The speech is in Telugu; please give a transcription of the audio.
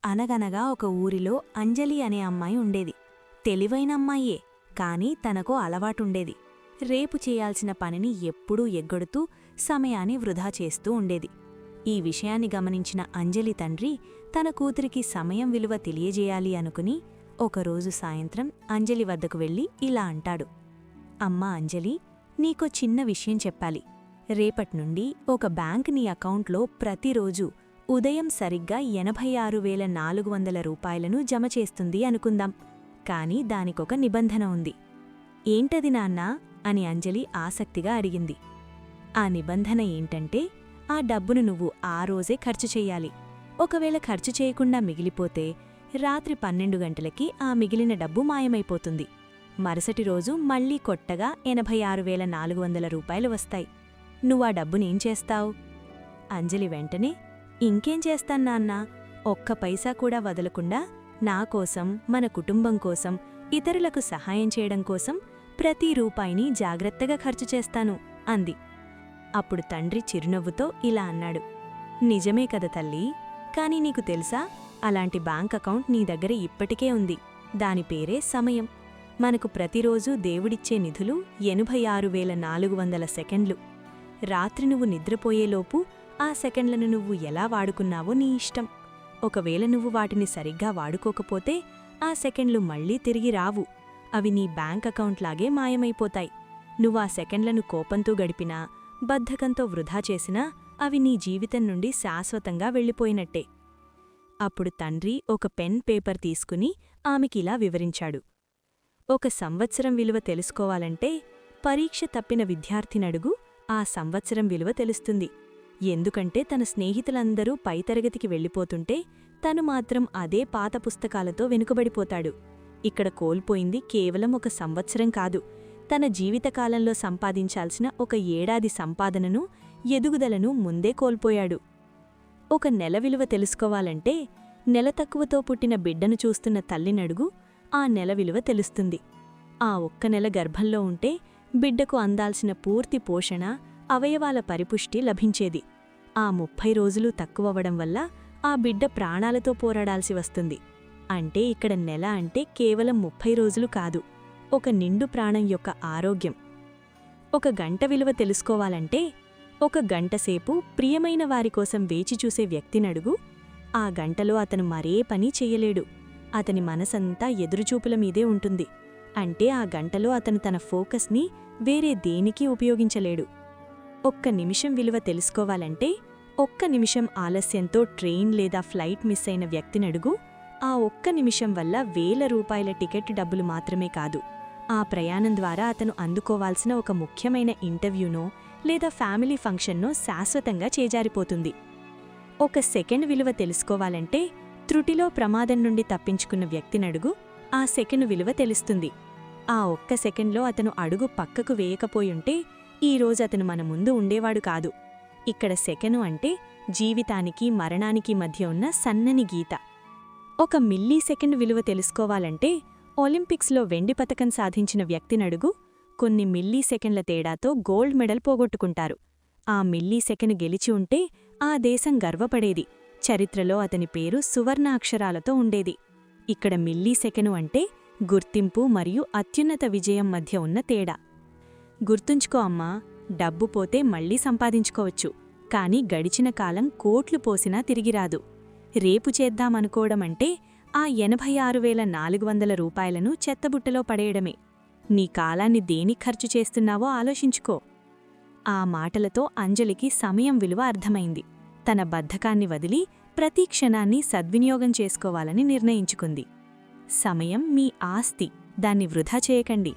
అనగనగా ఒక ఊరిలో అంజలి అనే అమ్మాయి ఉండేది. తెలివైన అమ్మాయే, కాని తనకో అలవాటుండేది. రేపు చేయాల్సిన పనిని ఎప్పుడూ ఎగ్గొడుతూ సమయాన్ని వృధా చేస్తూ ఉండేది. ఈ విషయాన్ని గమనించిన అంజలి తండ్రి తన కూతురికి సమయం విలువ తెలియజేయాలి అనుకుని ఒకరోజు సాయంత్రం అంజలి వద్దకు వెళ్ళి ఇలా అంటాడు. అమ్మా అంజలి, నీకో చిన్న విషయం చెప్పాలి. రేపట్నుండి ఒక బ్యాంక్ నీ అకౌంట్లో ప్రతిరోజు ఉదయం సరిగ్గా 86,400 రూపాయలను జమ చేస్తుంది అనుకుందాం. కాని దానికొక నిబంధన ఉంది. ఏంటది నాన్నా అని అంజలి ఆసక్తిగా అడిగింది. ఆ నిబంధన ఏంటంటే, ఆ డబ్బును నువ్వు ఆ రోజే ఖర్చు చెయ్యాలి. ఒకవేళ ఖర్చు చేయకుండా మిగిలిపోతే రాత్రి 12 గంటలకి ఆ మిగిలిన డబ్బు మాయమైపోతుంది. మరుసటి రోజు మళ్లీ కొత్తగా 86,400 రూపాయలు వస్తాయి. నువ్వా డబ్బునేం చేస్తావు? అంజలి వెంటనే, ఇంకేం చేస్తాన్నాన్నా, ఒక్క పైసా కూడా వదలకుండా నాకోసం, మన కుటుంబం కోసం, ఇతరులకు సహాయం చేయడం కోసం ప్రతి రూపాయిని జాగ్రత్తగా ఖర్చు చేస్తాను అంది. అప్పుడు తండ్రి చిరునవ్వుతో ఇలా అన్నాడు. నిజమే కదా తల్లీ, కాని నీకు తెలుసా, అలాంటి బ్యాంక్ అకౌంట్ నీ దగ్గర ఇప్పటికే ఉంది. దాని పేరే సమయం. మనకు ప్రతిరోజూ దేవుడిచ్చే నిధులు 86,400 సెకండ్లు. రాత్రి నువ్వు నిద్రపోయేలోపు ఆ సెకండ్లను నువ్వు ఎలా వాడుకున్నావో నీ ఇష్టం. ఒకవేళ నువ్వు వాటిని సరిగ్గా వాడుకోకపోతే ఆ సెకండ్లు మళ్లీ తిరిగి రావు. అవి నీ బ్యాంక్ అకౌంట్లాగే మాయమైపోతాయి. నువ్వా సెకండ్లను కోపంతో గడిపినా, బద్ధకంతో వృధా చేసినా అవి నీ జీవితం నుండి శాశ్వతంగా వెళ్ళిపోయినట్టే. అప్పుడు తండ్రి ఒక పెన్ పేపర్ తీసుకుని ఆమెకిలా వివరించాడు. ఒక సంవత్సరం విలువ తెలుసుకోవాలంటే పరీక్ష తప్పిన విద్యార్థినడుగు, ఆ సంవత్సరం విలువ తెలుస్తుంది. ఎందుకంటే తన స్నేహితులందరూ పైతరగతికి వెళ్ళిపోతుంటే తను మాత్రం అదే పాత పుస్తకాలతో వెనుకబడిపోతాడు. ఇక్కడ కోల్పోయింది కేవలం ఒక సంవత్సరం కాదు, తన జీవితకాలంలో సంపాదించాల్సిన ఒక ఏడాది సంపాదనను, ఎదుగుదలను ముందే కోల్పోయాడు. ఒక నెల విలువ తెలుసుకోవాలంటే నెల తక్కువతో పుట్టిన బిడ్డను చూస్తున్న తల్లినడుగు, ఆ నెల విలువ తెలుస్తుంది. ఆ ఒక్క నెల గర్భంలో ఉంటే బిడ్డకు అందాల్సిన పూర్తి పోషణ, అవయవాల పరిపుష్టి లభించేది. ఆ 30 రోజులు తక్కువవడం వల్ల ఆ బిడ్డ ప్రాణాలతో పోరాడాల్సి వస్తుంది. అంటే ఇక్కడ నెల అంటే కేవలం 30 రోజులు కాదు, ఒక నిండు ప్రాణం యొక్క ఆరోగ్యం. ఒక గంట విలువ తెలుసుకోవాలంటే ఒక గంటసేపు ప్రియమైన వారికోసం వేచిచూసే వ్యక్తినడుగు, ఆ గంటలో అతను మరే పని చెయ్యలేడు. అతని మనసంతా ఎదురుచూపుల మీదే ఉంటుంది. అంటే ఆ గంటలో అతను తన ఫోకస్ని వేరే దేనికీ ఉపయోగించలేడు. ఒక్క నిమిషం విలువ తెలుసుకోవాలంటే ఒక్క నిమిషం ఆలస్యంతో ట్రైన్ లేదా ఫ్లైట్ మిస్ అయిన వ్యక్తినడుగు, ఆ ఒక్క నిమిషం వల్ల వేల రూపాయల టికెట్ డబ్బులు మాత్రమే కాదు, ఆ ప్రయాణం ద్వారా అతను అందుకోవాల్సిన ఒక ముఖ్యమైన ఇంటర్వ్యూనో లేదా ఫ్యామిలీ ఫంక్షన్నో శాశ్వతంగా చేజారిపోతుంది. ఒక సెకండ్ విలువ తెలుసుకోవాలంటే త్రుటిలో ప్రమాదం నుండి తప్పించుకున్న వ్యక్తినడుగు, ఆ సెకండ్ విలువ తెలుస్తుంది. ఆ ఒక్క సెకండ్లో అతను అడుగు పక్కకు వేయకపోయుంటే ఈరోజు అతను మన ముందు ఉండేవాడు కాదు. ఇక్కడ సెకను అంటే జీవితానికి మరణానికి మధ్య ఉన్న సన్నని గీత. ఒక మిల్లీ సెకండ్ విలువ తెలుసుకోవాలంటే ఒలింపిక్స్లో వెండి పతకం సాధించిన వ్యక్తినడుగు, కొన్ని మిల్లీ సెకండ్ల తేడాతో గోల్డ్ మెడల్ పోగొట్టుకుంటారు. ఆ మిల్లీ సెకను గెలిచి ఉంటే ఆ దేశం గర్వపడేది, చరిత్రలో అతని పేరు సువర్ణ అక్షరాలతో ఉండేది. ఇక్కడ మిల్లీ సెకను అంటే గుర్తింపు మరియు అత్యున్నత విజయం మధ్య ఉన్న తేడా. గుర్తుంచుకో అమ్మా, డబ్బు పోతే మళ్లీ సంపాదించుకోవచ్చు, కాని గడిచిన కాలం కోట్లు పోసినా తిరిగిరాదు. రేపు చేద్దామనుకోవడమంటే ఆ 86,400 రూపాయలను చెత్తబుట్టలో పడేయడమే. నీ కాలాన్ని దేనికి ఖర్చు చేస్తున్నావో ఆలోచించుకో. ఆ మాటలతో అంజలికి సమయం విలువ అర్థమైంది. తన బద్ధకాన్ని వదిలి ప్రతి క్షణాన్ని సద్వినియోగం చేసుకోవాలని నిర్ణయించుకుంది. సమయం మీ ఆస్తి, దాన్ని వృధా చేయకండి.